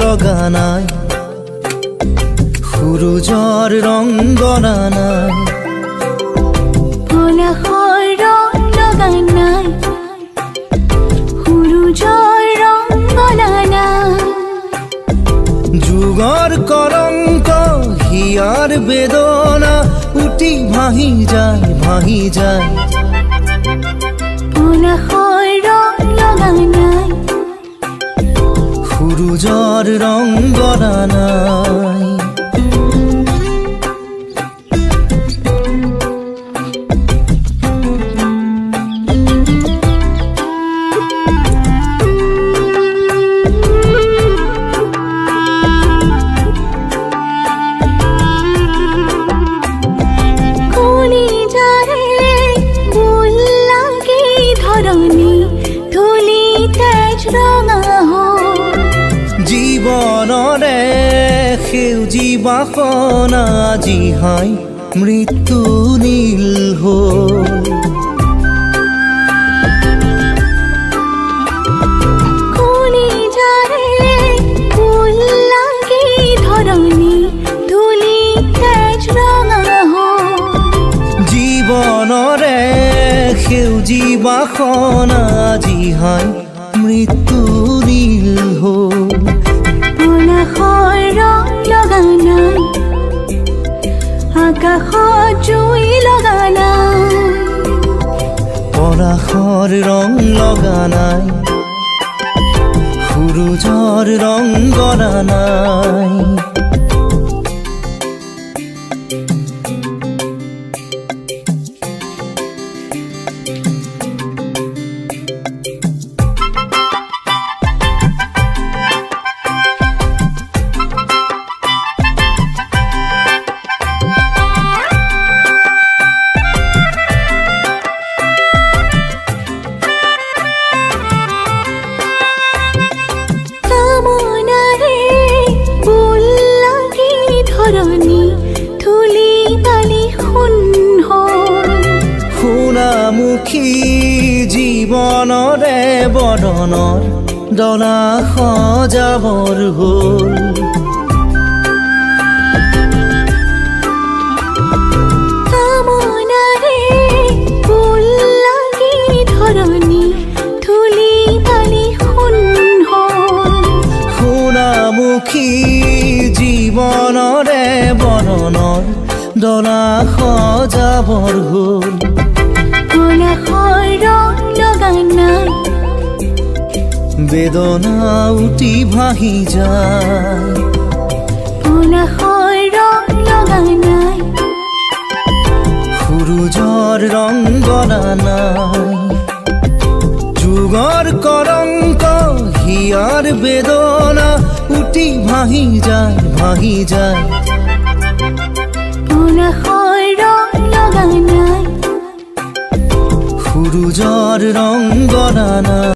লগা নাই, সূৰুজৰ ৰং গনা নাই, পলাশৰ ৰং লগা নাই, সূৰুজৰ ৰং গনা নাই। যুগৰ কলংক হিয়াৰ বেদনা উটি ভাহি যায়, ভাহি যায়। পলাশৰ ৰং লগা নাই, সূৰুজৰ ৰং গনা নাই। জীৱনৰে সেউজী বাসনা আজি হাই মৃত্যু নীল হ'ল। জীৱনৰে সেউজী বাসনা আজি হাই মৃত্যু নীল হ'ল। পলাশৰ ৰং লগা নাই, আকাশত জুই লগা নাই। পলাশৰ ৰং লগা নাই, সূৰুজৰ ৰং গনা নাই। সোণামুখী জীৱনৰে বদনৰ ডলা সজাবৰ হ'ল। সোণামুখী জীৱনৰে বদনৰ ডলা সজাবৰ হ'ল। পলাশৰ ৰং লগা নাই, বেদনা উটি ভাহি যায়। পলাশৰ ৰং লগা নাই, সূৰুজৰ ৰং গনা নাই। যুগৰ কলংক হিয়াৰ বেদনা উটি ভাহি যায়, ভাহি যায়। পলাশৰ ৰং লগা নাই, সূৰুজৰ ৰং গনা নাই।